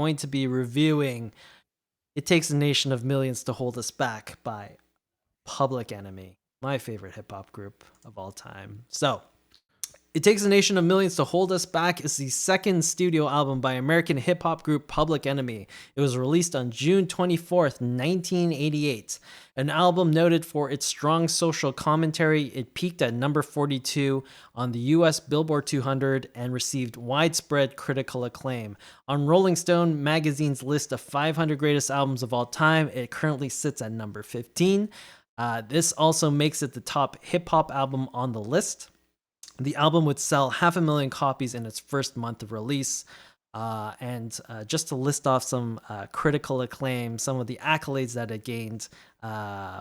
going to be reviewing It Takes a Nation of Millions to Hold Us Back by Public Enemy, my favorite hip hop group of all time. So, It Takes a Nation of Millions to Hold Us Back is the second studio album by American hip hop group Public Enemy. It was released on June 24th, 1988. An album noted for its strong social commentary, it peaked at number 42 on the US Billboard 200 and received widespread critical acclaim. On Rolling Stone magazine's list of 500 greatest albums of all time, it currently sits at number 15. This also makes it the top hip hop album on the list. The album would sell 500,000 copies in its first month of release. And just to list off some critical acclaim, some of the accolades that it gained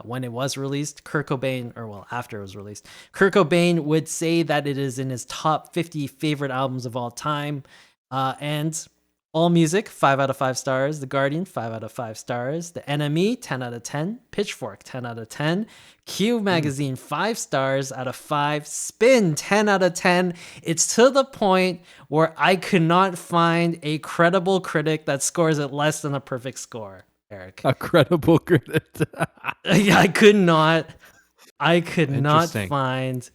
when it was released, after it was released, Kurt Cobain would say that it is in his top 50 favorite albums of all time. And AllMusic, 5 out of 5 stars. The Guardian, 5 out of 5 stars. The NME, 10 out of 10. Pitchfork, 10 out of 10. Q Magazine, 5 stars out of 5. Spin, 10 out of 10. It's to the point where I could not find a credible critic that scores it less than a perfect score, Eric. A credible critic. I could not find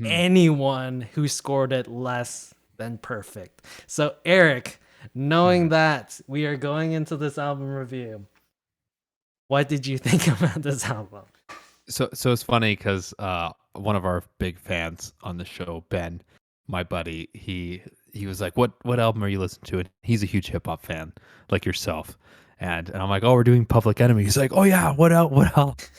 anyone who scored it less than perfect. So, Eric, knowing that we are going into this album review, what did you think about this album? So it's funny because one of our big fans on the show, Ben, my buddy, he was like, "What album are you listening to?" And he's a huge hip hop fan, like yourself. And I'm like, "Oh, we're doing Public Enemy." He's like, "Oh yeah, what else? What else?"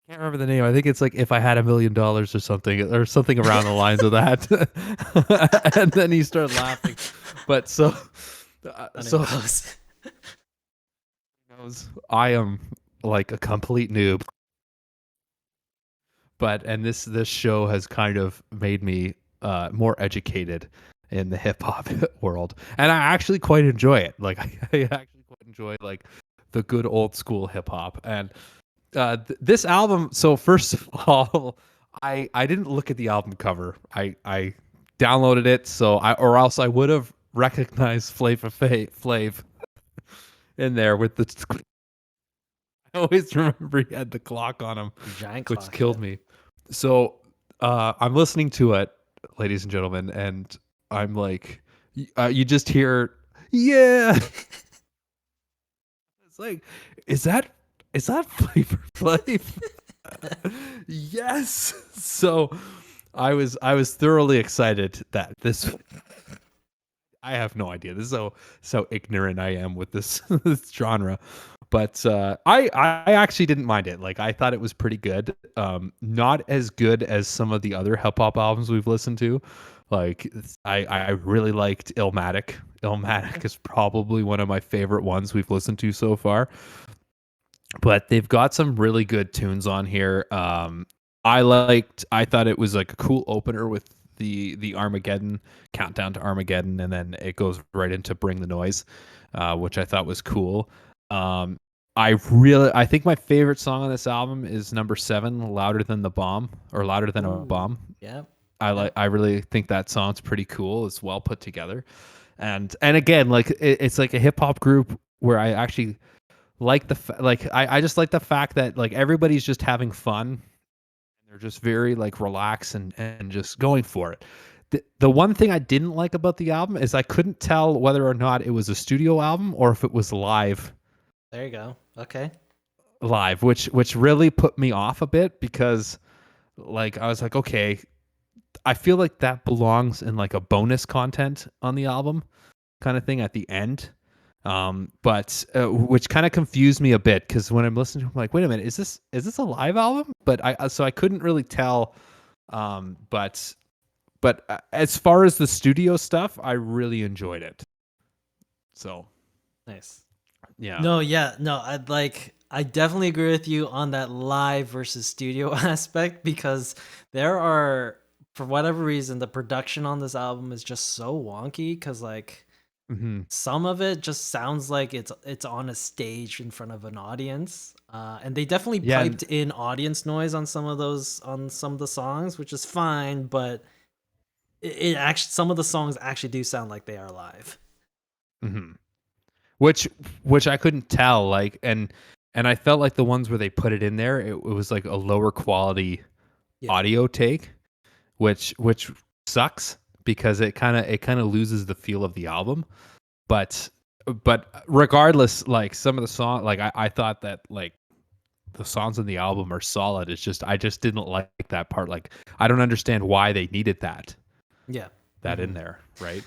Can't remember the name. I think it's like If I Had $1 Million or something around the lines of that. And then he started laughing. But I am like a complete noob. And this show has kind of made me more educated in the hip hop world, and I actually quite enjoy it. Like I actually quite enjoy like the good old school hip hop. And this album. So first of all, I didn't look at the album cover. I downloaded it, or else I would have recognized Flavor Flav in there with the. I always remember he had the clock on him, Giant which clock, killed me. So I'm listening to it, ladies and gentlemen, and I'm like, you just hear, yeah. It's like, is that Flavor Flav? Yes. So I was thoroughly excited that this. I have no idea. This is so ignorant I am with this this genre. But I actually didn't mind it. Like I thought it was pretty good. Not as good as some of the other hip hop albums we've listened to. Like I really liked Illmatic. Illmatic is probably one of my favorite ones we've listened to so far. But they've got some really good tunes on here. I thought it was like a cool opener with the Armageddon countdown to Armageddon, and then it goes right into Bring the Noise, which I thought was cool. I think my favorite song on this album is number 7, Louder Than the Bomb, or Louder Than a Bomb. Yeah. I really think that song's pretty cool. It's well put together. And again, like it's like a hip hop group where I actually like I just like the fact that like everybody's just having fun. They're just very like relaxed and just going for it. The one thing I didn't like about the album is I couldn't tell whether or not it was a studio album or if it was live. There you go. Okay. Live, which really put me off a bit, because like I was like, okay, I feel like that belongs in like a bonus content on the album kind of thing at the end. But which kind of confused me a bit, because when I'm listening to it, I'm like, wait a minute, is this a live album? But I couldn't really tell. But as far as the studio stuff, I really enjoyed it. So nice. Yeah. No, I definitely agree with you on that live versus studio aspect, because there are, for whatever reason, the production on this album is just so wonky, because like some of it just sounds like it's on a stage in front of an audience, and they definitely piped in audience noise on some of the songs, which is fine, but it actually, some of the songs actually do sound like they are live. which I couldn't tell, like, and I felt like the ones where they put it in there, it was like a lower quality Yeah. audio take, which sucks because it kind of loses the feel of the album. But regardless, like some of the song, like I thought that like the songs in the album are solid. It's just I just didn't like that part. Like I don't understand why they needed Yeah. that in there, right?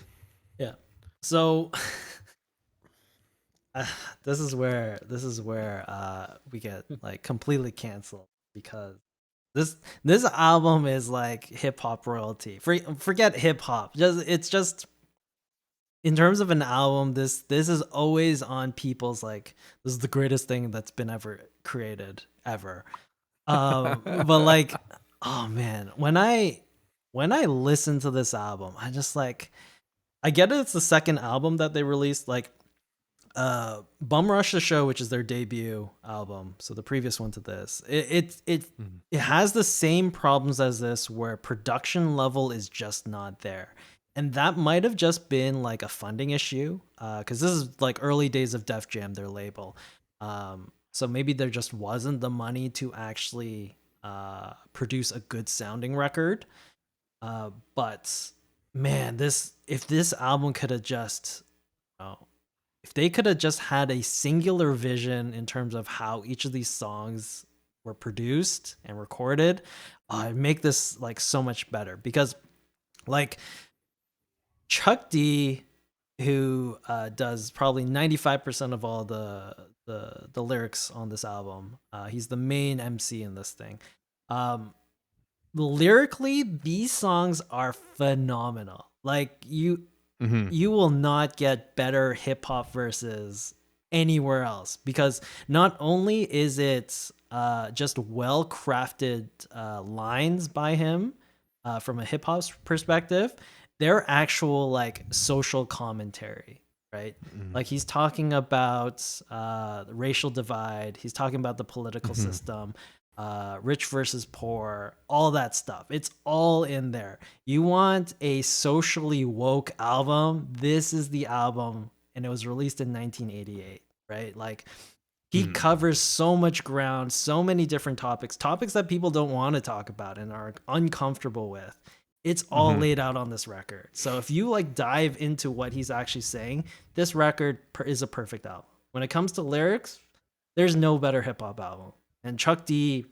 Yeah. So this is where we get like completely canceled because this album is like hip hop royalty. Forget hip hop. It's just in terms of an album, this is always on people's like this is the greatest thing that's been ever created ever. But like, oh man, when I listen to this album, I just like I get it. It's the second album that they released. Like, Bum Rush the Show, which is their debut album, so the previous one to this, it has the same problems as this, where production level is just not there, and that might have just been like a funding issue, because this is like early days of Def Jam, their label, so maybe there just wasn't the money to actually produce a good sounding record, but man, this if this album could have just if they could have just had a singular vision in terms of how each of these songs were produced and recorded, it'd make this like so much better. Because like Chuck D, who does probably 95% of all the lyrics on this album, he's the main MC in this thing. Lyrically, these songs are phenomenal. Like Mm-hmm. you will not get better hip hop verses anywhere else, because not only is it just well crafted lines by him from a hip hop perspective, they're actual like social commentary, right? Mm-hmm. Like he's talking about the racial divide, he's talking about the political Mm-hmm. system, rich versus poor, all that stuff. It's all in there. You want a socially woke album? This is the album, and it was released in 1988, right? Like he Mm-hmm. covers so much ground, so many different topics that people don't want to talk about and are uncomfortable with. It's all Mm-hmm. laid out on this record. So if you like dive into what he's actually saying, this record is a perfect album. When it comes to lyrics, there's no better hip hop album. And Chuck D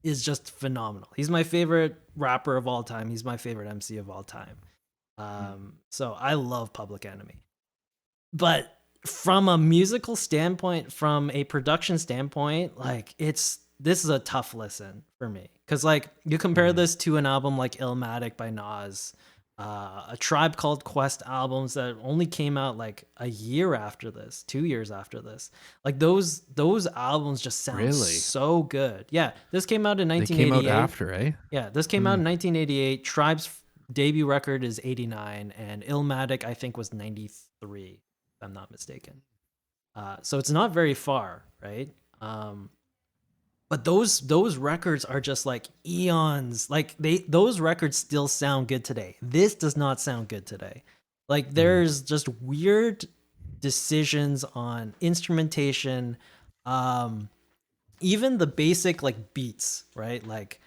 is just phenomenal. He's my favorite rapper of all time. He's my favorite MC of all time. So I love Public Enemy. But from a musical standpoint, from a production standpoint, like this is a tough listen for me, because like you compare Mm-hmm. this to an album like Illmatic by Nas, a Tribe Called Quest albums that only came out like a year after this, 2 years after this. Like those albums just sound Really? so good. Yeah, this came out in They came out 1988. after, eh? Yeah, this came out in 1988. Tribe's debut record is 89, and Illmatic I think was 93, if I'm not mistaken. So it's not very far, right? But those records are just like eons. Like those records still sound good today. This does not sound good today. Like there's just weird decisions on instrumentation, even the basic like beats, right? Like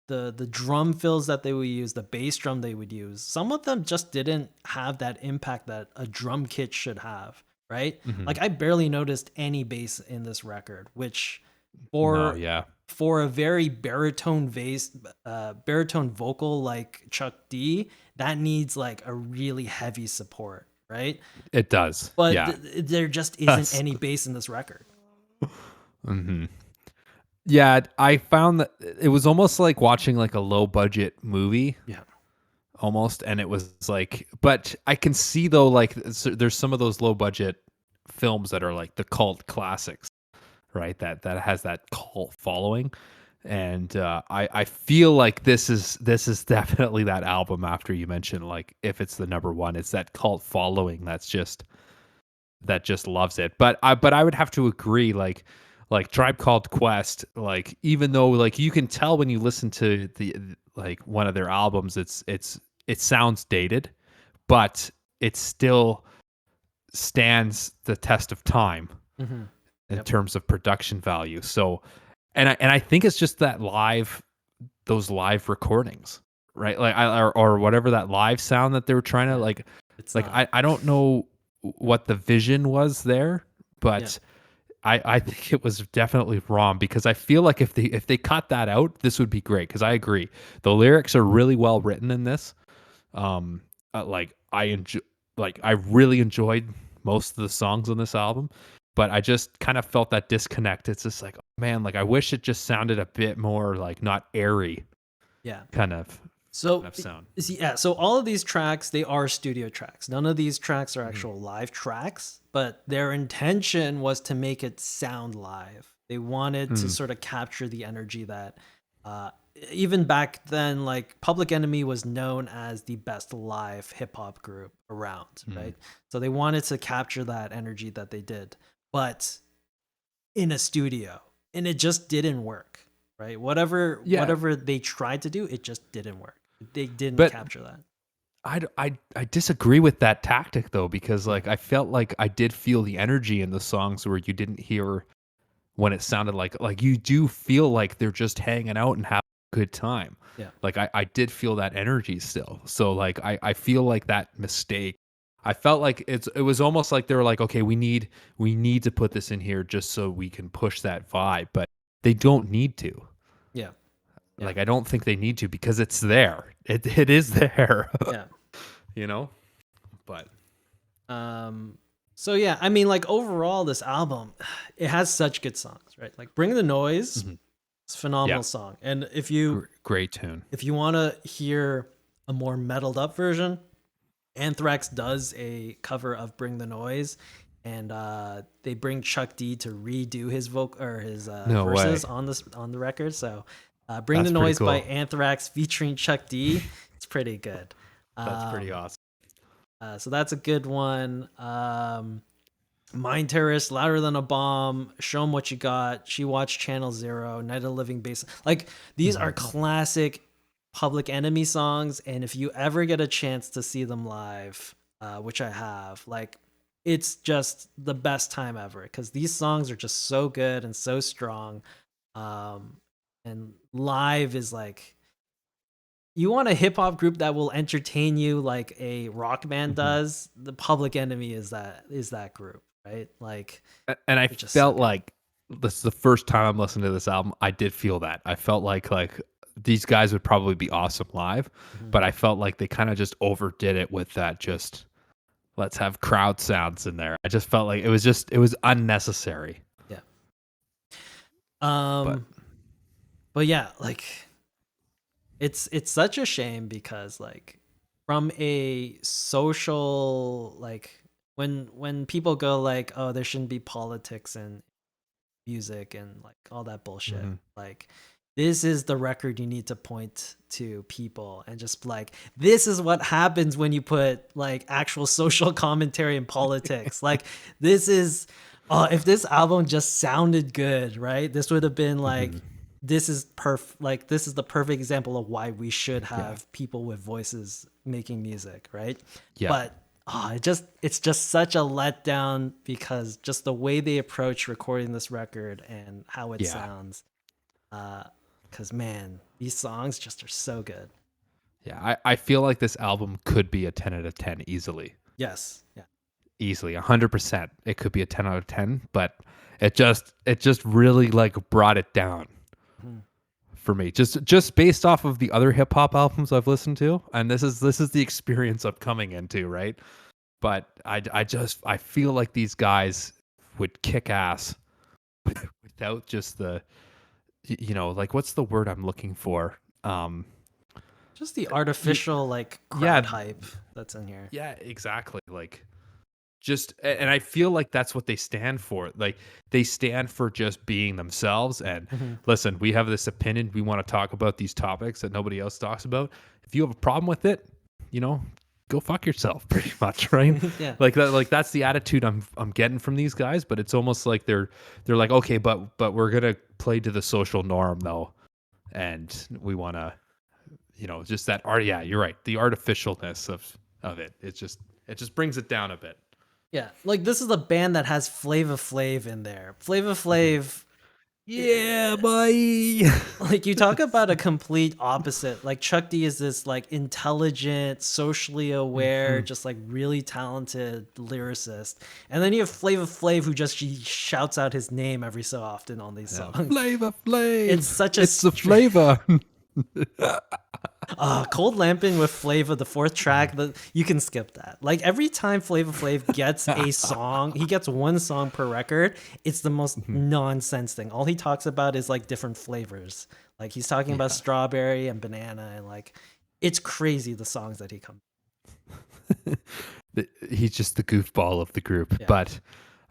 the drum fills that they would use, the bass drum they would use. Some of them just didn't have that impact that a drum kit should have, right? Mm-hmm. Like I barely noticed any bass in this record, which No, for yeah, for a very baritone vocal like Chuck D, that needs like a really heavy support, right? it does. But Yeah. there just isn't Yes. any bass in this record. Mm-hmm. Yeah, I found that it was almost like watching like a low budget movie, Yeah. almost, and it was like, but I can see though, like there's some of those low budget films that are like the cult classics, right? That has that cult following, and I feel like this is definitely that album. After you mentioned, like if it's the number one, it's that cult following that just loves it. But I would have to agree, like Tribe Called Quest, like even though like you can tell when you listen to the like one of their albums, it sounds dated, but it's still stands the test of time Mm-hmm. in Yep. terms of production value. So, and I think it's just that those live recordings, right? Like or whatever that live sound that they were trying to Yeah. like, It's like not. I don't know what the vision was there, Yeah. but I think it was definitely wrong because I feel like if they cut that out, this would be great. Because I agree, the lyrics are really well written in this. Um, like I really enjoyed most of the songs on this album, but I just kind of felt that disconnect. It's just like, oh, man, like I wish it just sounded a bit more like not airy Yeah. kind of So sound. yeah, so all of these tracks, they are studio tracks. None of these tracks are Mhm. actual live tracks, but their intention was to make it sound live. They wanted to Mm, sort of capture the energy that uh even back then, like Public Enemy was known as the best live hip hop group around, mm. right? So they wanted to capture that energy that they did, but in a studio, and it just didn't work, right? Yeah, Whatever they tried to do, it just didn't work. They didn't but capture that. I disagree with that tactic though because Yeah. like I felt like I did feel the energy in the songs where you didn't hear when it sounded like you do feel like they're just hanging out and having a good time. Yeah. Like I did feel that energy still. So like I feel like that mistake. I felt like it was almost like they were like, okay, we need to put this in here just so we can push that vibe, but they don't need to. Yeah. Yeah. Like I don't think they need to because it's there. It is there. Yeah. you know? But Um so yeah, I mean, like overall this album, it has such good songs, right? Like Bring the Noise, mhm. it's a Yeah, phenomenal song. And great tune. if you want to hear a more metaled up version, Anthrax does a cover of Bring the Noise, and they bring Chuck D to redo his vocal or his No verses way. on the record. So, Bring the That's pretty Noise by cool. Anthrax featuring Chuck D. It's pretty good. That's pretty Um, awesome. so that's a good one. Mind Terrorist, Louder Than a Bomb, Show 'em What You Got, She Watched Channel Zero, Night of the Living Bass. Like these are Mhm. classic Public Enemy songs, and if you ever get a chance to see them live, which I have, like it's just the best time ever because these songs are just so good and so strong. Um, and live is like you want a hip hop group that will entertain you like a rock band Mhm. does. The Public Enemy is that group, right? Like And I they're just so felt good. like this is the first time I'm listening to this album. I did feel that. I felt like these guys would probably be awesome live, Mhm. but I felt like they kind of just overdid it with that just let's have crowd sounds in there. I just felt like it was unnecessary. Yeah. But Um, but yeah, like it's such a shame because like from a social like when people go like, oh, there shouldn't be politics and music and like all that bullshit. mhm. Like this is the record you need to point to people and just like this is what happens when you put like actual social commentary and politics. Like this is if this album just sounded good, right? This would have been like Mhm. this is the perfect example of why we should Yeah. have people with voices making music, right? Yeah. But it's just such a letdown because just the way they approach recording this record and how it Yeah. sounds. Because man, these songs just are so good. Yeah. I feel like this album could be a 10 out of 10 easily. Yes, yeah, Easily. 100%. It could be a 10 out of 10, but it just really like brought it down Mhm. for me. Just based off of the other hip hop albums I've listened to, and this is the experience I'm coming into, right? But I feel like these guys would kick ass without just like what's the word I'm looking for? Just the Y- artificial like crowd yeah, hype that's in here. yeah, exactly. Like and I feel like that's what they stand for. Like they stand for just being themselves and Mhm. listen, we have this opinion, we want to talk about these topics that nobody else talks about. If you have a problem with it, you know, go fuck yourself pretty much, right? Yeah, Like that's the attitude I'm getting from these guys, but it's almost like they're like, "Okay, but we're going to play to the social norm though." And we want to, just that art, yeah, you're right. The artificialness of it. It just brings it down a bit. Yeah, like this is a band that has Flava Flav in there. Flava Flav, Yeah, boy. like you talk about a complete opposite. Like Chuck D is this like intelligent, socially aware, Mhm. just like really talented lyricist, and then you have Flava Flav who just he shouts out his name every so often on these Yeah, songs. Flavor It's Flav. such a It's the flavor. Cold Lamping with Flava, the fourth track, you can skip that. Like every time Flava Flav gets a song, he gets one song per record. It's the most nonsense thing. All he talks about is like different flavors. Like he's talking about Yeah. strawberry and banana, and like it's crazy the songs that he comes. He's just the goofball of the group. Yeah.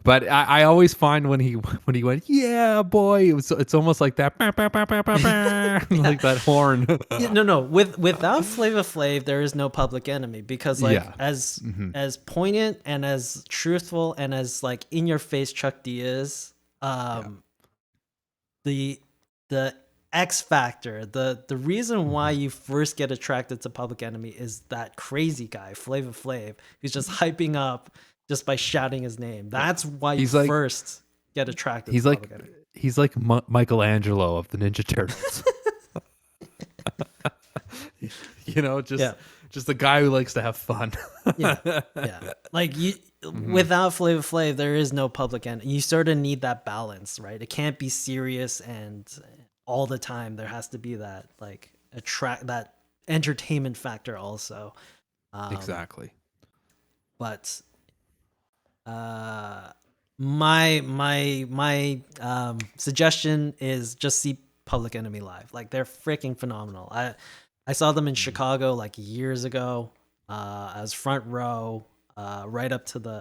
But I always find when he went, yeah, boy, it's almost like that, bah, bah, bah, bah, bah, bah, like that horn. Yeah, no. Without Flava Flav, there is no Public Enemy because like Yeah. as poignant and as truthful and as like in your face Chuck D is, the the X factor, the reason why you first get attracted to Public Enemy is that crazy guy, Flava Flav, who's just hyping up just by shouting his name. That's why you He's like first get attracted he's to like Public Enemy. he's like Michelangelo of the Ninja Turtles. Yeah. Just a guy who likes to have fun. Yeah. Like you, without Flava Flav, there is no Public Enemy. You sort of need that balance, right? It can't be serious and all the time. There has to be that like attract that entertainment factor also. Exactly. But my suggestion is just see Public Enemy live. Like they're freaking phenomenal. I saw them in Chicago like years ago. I was front row,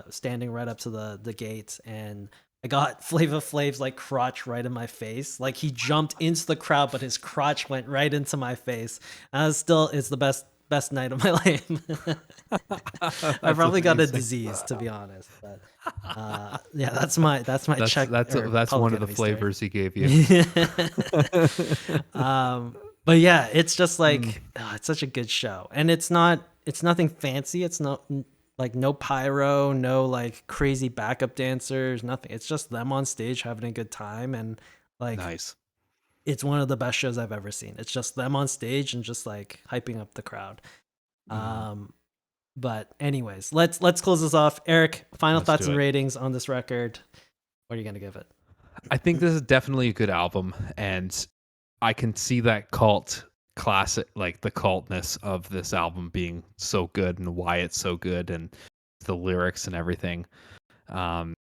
standing right up to the gate, and I got Flava Flav's like crotch right in my face. Like he jumped into the crowd, but his crotch went right into my face. And it's the best night of my life. I probably got a disease, to be honest. But yeah, that's my check. That's Public one of the Enemy flavors he gave you. story. But yeah, it's just like it's such a good show, and it's nothing fancy. It's not like no pyro, no like crazy backup dancers, nothing. It's just them on stage having a good time, and like Nice. it's one of the best shows I've ever seen. It's just them on stage and just like hyping up the crowd. But anyways, let's close this off. Eric, final Let's thoughts do and it. ratings on this record. What are you gonna give it? I think this is definitely a good album, and I can see that cult classic, like the cultness of this album being so good and why it's so good and the lyrics and everything. I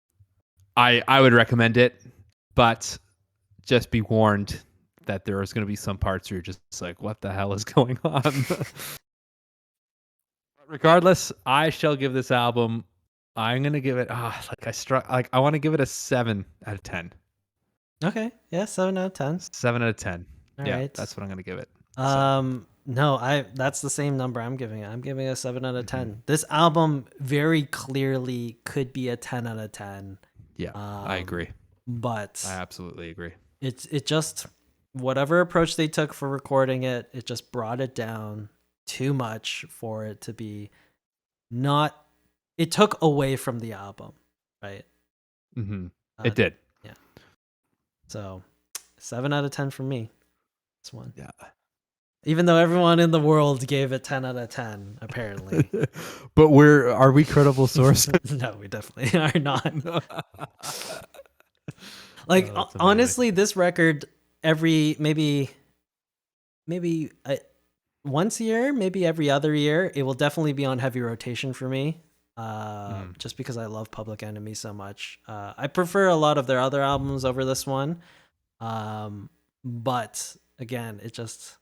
would recommend it, but just be warned that there is going to be some parts where you're just like, what the hell is going on? Regardless, I shall give this album. I'm gonna give it. I want to give it a 7 out of 10. Okay, yeah, 7 out of 10. 7 out of 10. All Yeah, right. that's what I'm gonna give it. No, that's the same number I'm giving it. I'm giving it a 7 out of 10. This album very clearly could be a 10 out of 10. Yeah, I agree. But I absolutely agree. it just whatever approach they took for recording it just brought it down too much for it to be not. It took away from the album, right? It did. Yeah. So 7 out of 10 for me. This one. Yeah. Even though everyone in the world gave it 10 out of 10, apparently. But are we credible source? No, we definitely are not. Like honestly, this record maybe once a year, maybe every other year, it will definitely be on heavy rotation for me. Just because I love Public Enemy so much. I prefer a lot of their other albums over this one. But again, it just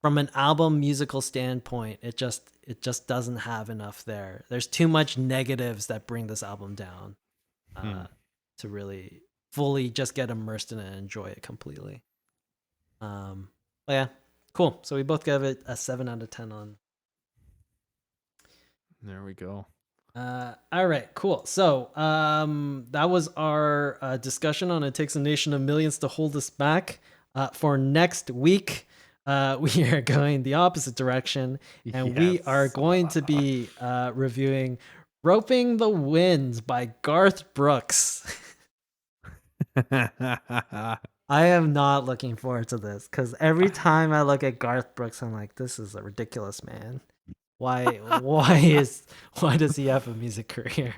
from an album musical standpoint, it just doesn't have enough there. There's too much negatives that bring this album down to really fully just get immersed in it and enjoy it completely. But yeah, cool. So we both gave it a 7 out of 10 on. There we go. All right, cool. So that was our discussion on It Takes a Nation of Millions to Hold Us Back. For next week, we are going the opposite direction, and we are going to be reviewing Roping the Wind by Garth Brooks. I am not looking forward to this because every time I look at Garth Brooks, I'm like, this is a ridiculous man. Why does he have a music career?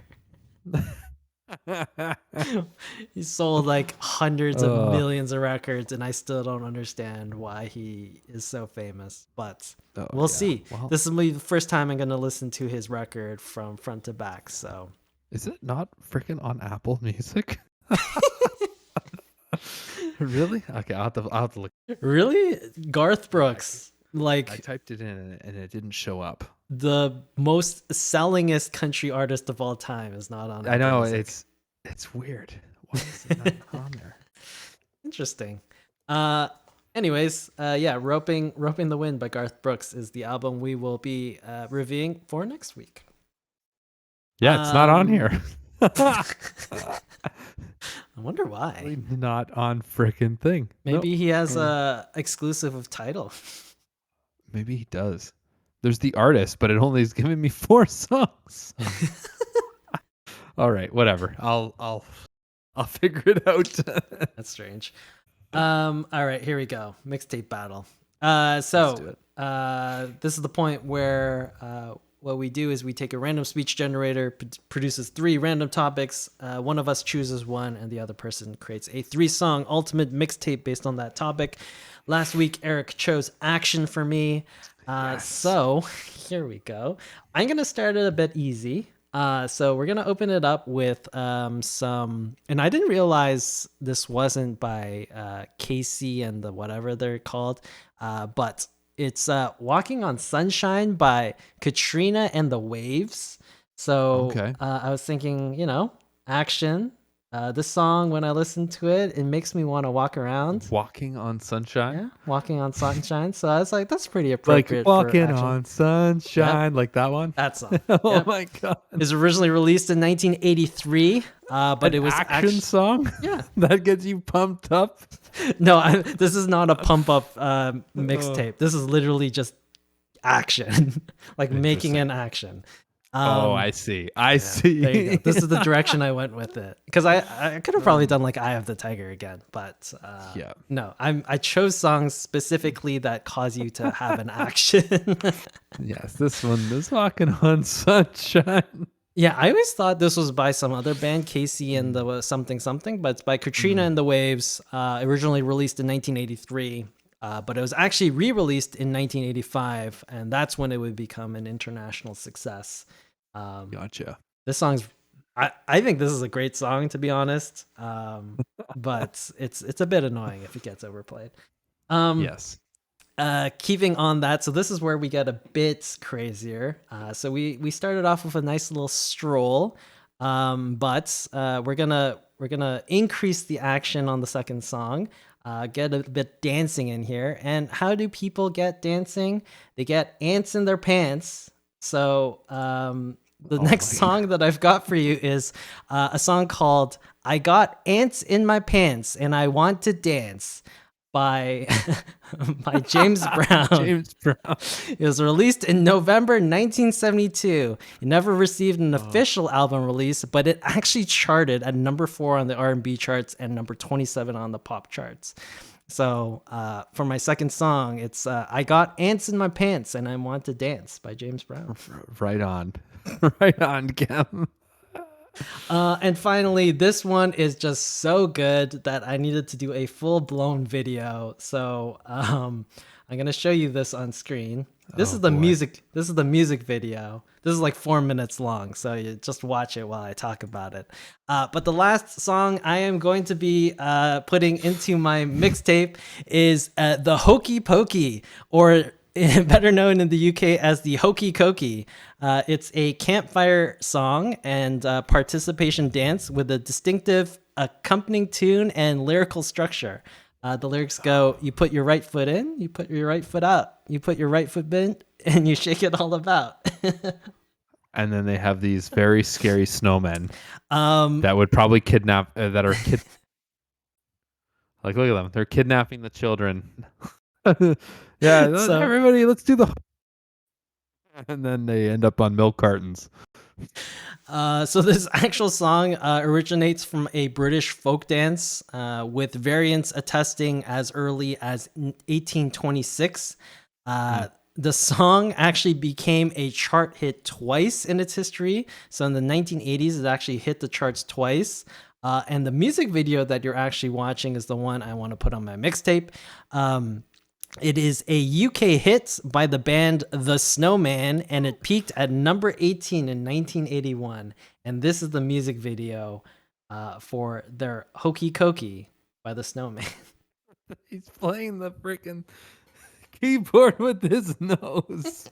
He sold like hundreds of millions of records, and I still don't understand why he is so famous. But we'll see. Well, this will be the first time I'm going to listen to his record from front to back. So, is it not freaking on Apple Music? Really? Okay, I'll have to look. Really, Garth Brooks, I typed it in and it didn't show up. The most sellingest country artist of all time is not on. I know music. it's weird. Why is it not on there? Interesting. Anyways, Roping the Wind by Garth Brooks is the album we will be reviewing for next week. Yeah, it's not on here. I wonder why. Not on frickin' thing. Maybe he has a exclusive of Tidal. Maybe he does. There's the artist, but it only is giving me 4 songs. All right, whatever. I'll figure it out. That's strange. All right, here we go. Mixtape battle. This is the point where what we do is we take a random speech generator, produces 3 random topics. One of us chooses one, and the other person creates a 3-song ultimate mixtape based on that topic. Last week, Eric chose Action for me. Yes. So here we go. I'm going to start it a bit easy. So we're going to open it up with some, and I didn't realize this wasn't by Casey and the whatever they're called, but it's Walking on Sunshine by Katrina and the Waves. So Okay. I was thinking, Action. This song, when I listen to it, it makes me want to walk around. Walking on Sunshine? Yeah, Walking on Sunshine. So I was like, that's pretty appropriate. Like Walking for Action. on Sunshine, like that one? That song. Oh my God. It was originally released in 1983, but it was action song? Yeah. That gets you pumped up? No, this is not a pump up mixtape. This is literally just action, like making an action. I see. I see. There you go. This is the direction I went with it, because I could have probably done like Eye of the Tiger again, but no, I chose songs specifically that cause you to have an action. Yes, this one is Walking on Sunshine. Yeah, I always thought this was by some other band, Casey and the something, but it's by Katrina and the Waves, originally released in 1983, but it was actually re-released in 1985, and that's when it would become an international success. Gotcha. This song's, I think this is a great song, to be honest, but it's a bit annoying if it gets overplayed. Yes. Keeping on that, so this is where we get a bit crazier. So we started off with a nice little stroll, but we're gonna increase the action on the second song. Get a bit dancing in here. And how do people get dancing? They get ants in their pants. So the next song that I've got for you is a song called "I Got Ants in My Pants and I Want to Dance" by James Brown. James Brown. It was released in November 1972. It never received an official album release, but it actually charted at number 4 on the R&B charts and number 27 on the pop charts. So for my second song, it's "I Got Ants in My Pants and I Want to Dance" by James Brown. Right on. Right on, Cam. And finally, this one is just so good that I needed to do a full-blown video. So I'm gonna show you this on screen. This is the music. This is the music video. This is like 4 minutes long, so you just watch it while I talk about it. But the last song I am going to be putting into my mixtape is the Hokey Pokey, or better known in the UK as the Hokey Cokey. It's a campfire song and participation dance with a distinctive accompanying tune and lyrical structure. The lyrics go, "You put your right foot in, you put your right foot out, you put your right foot in, and you shake it all about." And then they have these very scary snowmen that would probably kidnap, that are like, look at them. They're kidnapping the children. Yeah, So- everybody, let's do the. And then they end up on milk cartons. So this actual song originates from a British folk dance with variants attesting as early as 1826. The song actually became a chart hit twice in its history. So in the 1980s, it actually hit the charts twice. And the music video that you're actually watching is the one I want to put on my mixtape. It is a UK hit by the band The Snowman, and it peaked at number 18 in 1981. And this is the music video for their Hokey Cokey by The Snowman. He's playing the freaking keyboard with his nose.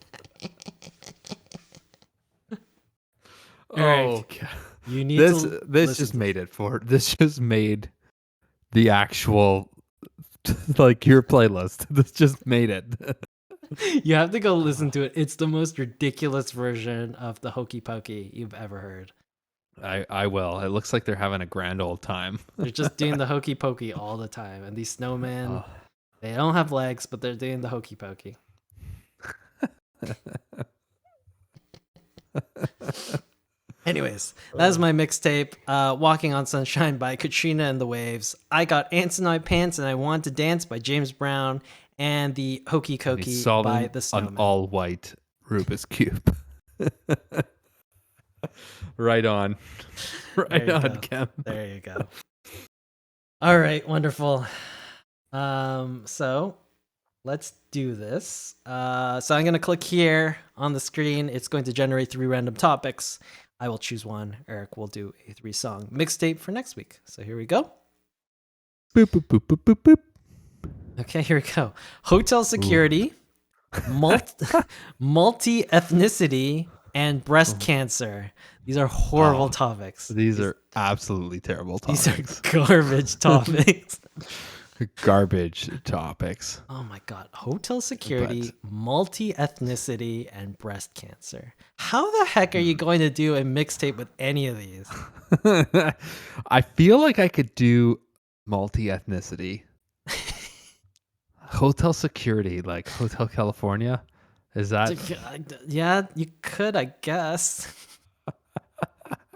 Eric, Okay. you need This to this listen just to made it for this just made the actual like your playlist. This just made it. You have to go listen to it. It's the most ridiculous version of the Hokey Pokey you've ever heard. I will. It looks like they're having a grand old time. They're just doing the Hokey Pokey all the time. And these snowmen, Oh. they don't have legs, but they're doing the Hokey Pokey. Anyways, that is my mixtape, Walking on Sunshine by Katrina and the Waves. I got Ants in My Pants and I Want to Dance by James Brown, and the Hokey And Cokey he's solving by The an Snowman. all white Rubik's Cube. Right on. Right There you on, go. Ken. There you go. All right, wonderful. So let's do this. So I'm going to click here on the screen. It's going to generate 3 random topics. I will choose one. Eric will do a 3-song mixtape for next week. So here we go. Boop, boop, boop, boop, boop, boop. Okay, here we go. Hotel security, multi-ethnicity, and breast cancer. These are horrible topics. These are absolutely terrible These topics. are garbage topics. Garbage topics. Oh my god. Hotel security, multi-ethnicity, and breast cancer. How the heck are you going to do a mixtape with any of these? I feel like I could do multi-ethnicity. Hotel security, like Hotel California. Is that Yeah, you could, I guess.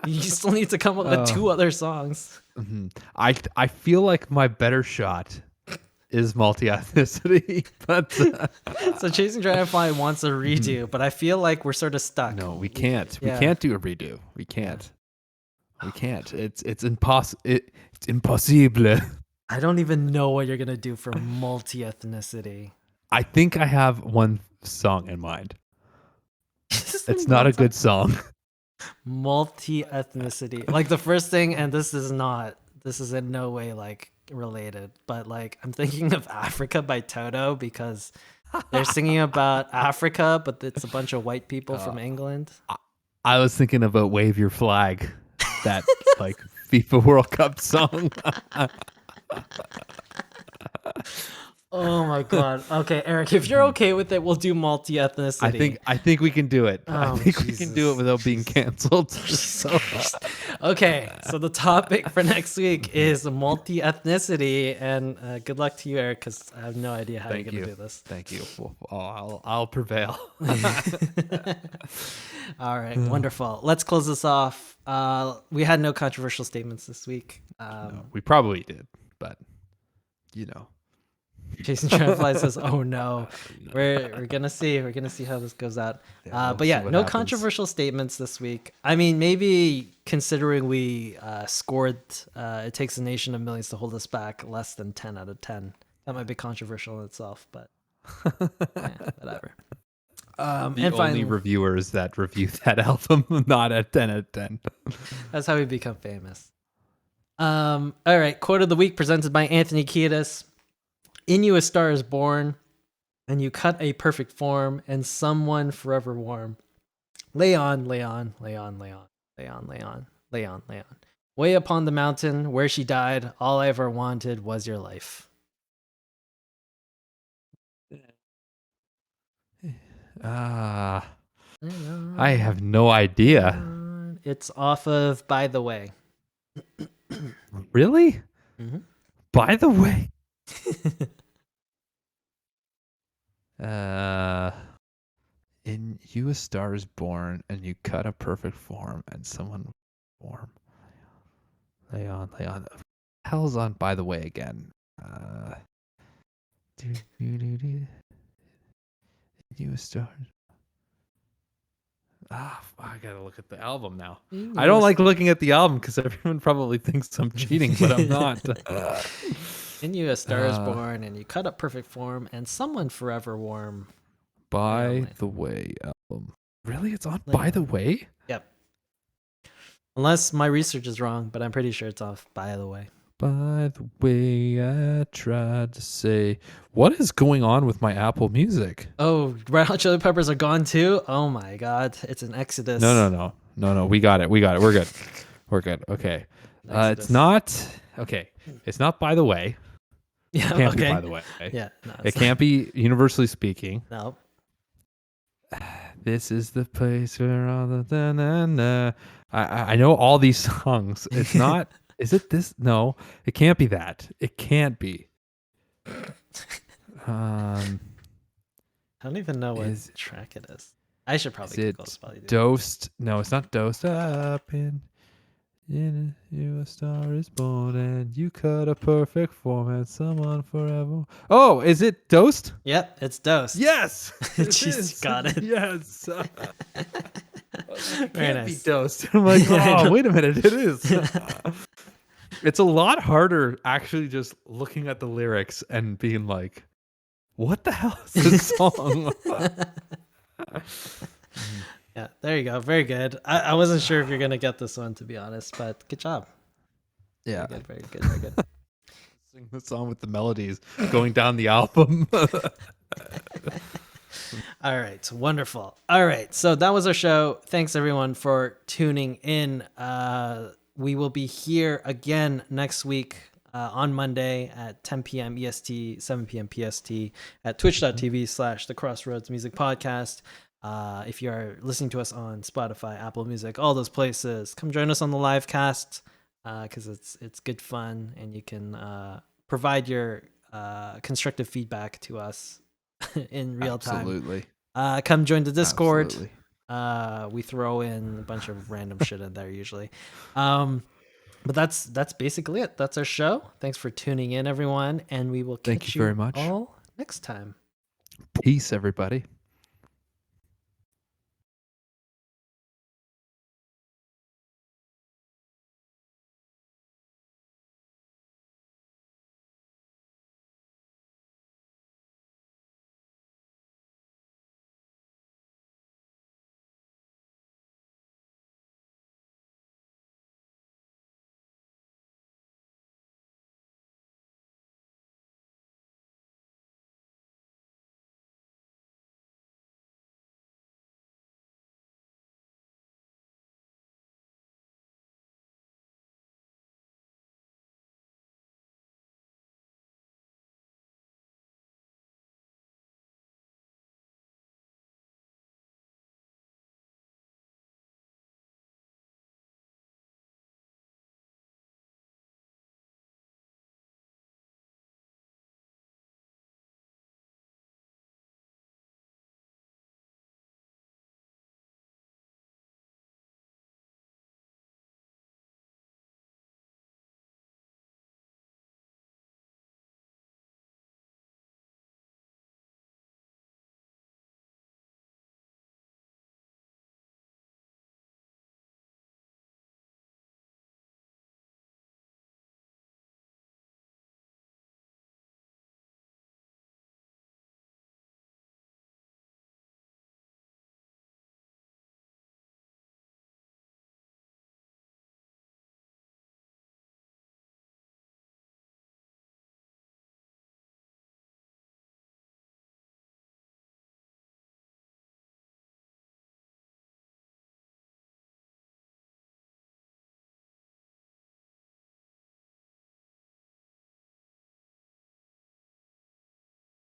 You still need to come up with 2 other songs. I feel like my better shot is multi-ethnicity, but So Chasing Dragonfly wants a redo, but I feel like we're sort of stuck. no, we can't. Yeah. We can't do a redo. We can't. We can't. It's impossible. It's impossible. I don't even know what you're gonna do for multi-ethnicity. I think I have one song in mind. It's not a good song. Multi-ethnicity, like the first thing, and this is in no way like related, but like I'm thinking of Africa by Toto, because they're singing about Africa, but it's a bunch of white people from England. I was thinking about Wave Your Flag, that like FIFA World Cup song. Oh my god. Okay, Eric, if you're okay with it, we'll do multi-ethnicity. I think we can do it. I Oh, think we can do Jesus. it without being canceled. So, Okay, so the topic for next week is multi-ethnicity, and good luck to you, Eric, because I have no idea how thank you're you. gonna do this. Thank you. I'll prevail. All right, wonderful. Let's close this off. We had no controversial statements this week. We probably did, but you know. Jason Dragonfly says, "Oh no, we're gonna see. We're gonna see how this goes out." Yeah, But we'll yeah, see what no happens. controversial statements this week. I mean, maybe considering we scored "It Takes a Nation of Millions to Hold Us Back" less than 10 out of 10. That might be controversial in itself, but yeah, whatever. The And only finally, reviewers that review that album, not at 10 out of 10. that's how we become famous. All right, quote of the week presented by Anthony Kiedis. In you a star is born, and you cut a perfect form, and someone forever warm. Lay on, lay on, lay on, lay on, lay on, lay on, lay on, lay on. Way upon the mountain where she died, all I ever wanted was your life. I have no idea. It's off of By the Way. Really? Mhm. By the way, In you a star is born, and you cut a perfect form, and someone warm. Lay on, lay on. Hell's on. By the way, again. You a star. I gotta look at the album now. I don't like looking at the album because everyone probably thinks I'm cheating, but I'm not. In you a star is born, and you cut up perfect form, and someone forever warm. By the way album. Really? It's on By the Way? Yep. Unless my research is wrong, but I'm pretty sure it's off By the Way. By the way, I tried to say, what is going on with my Apple Music? Oh, Red Hot Chili Peppers are gone too? Oh my God. It's an exodus. No. We got it. We're good. We're good. Okay. It's not. Okay. It's not By the Way. Yeah. It can't be By the Way. Yeah. No, it can't be Universally Speaking. No. This is the place where all the I know all these songs. It's not. Is it this? No, it can't be that. It can't be. I don't even know what track it is. I should probably Google it. Dosed? No, it's not Dosed Up in you a star is born and you cut a perfect form and someone forever. Oh, is it Dosed? Yep, it's Dosed. Yes. Jeez, got it. Yes. Very nice. Be Dosed. I'm like, oh, wait a minute, it is. It's a lot harder actually just looking at the lyrics and being like, what the hell is this song? Yeah, there you go. Very good. I wasn't sure if you're going to get this one, to be honest, but good job. Yeah. Very good. Sing the song with the melodies going down the album. All right. Wonderful. All right. So that was our show. Thanks, everyone, for tuning in. We will be here again next week on Monday at 10 p.m. EST, 7 p.m. PST at twitch.tv/the Crossroads Music Podcast. If you are listening to us on Spotify, Apple Music, all those places, come join us on the live cast because it's good fun, and you can provide your constructive feedback to us in real time. Absolutely. Come join the Discord. Absolutely. We throw in a bunch of random shit in there usually. But that's basically it. That's our show. Thanks for tuning in, everyone, and we will catch you very much all next time. Peace, everybody.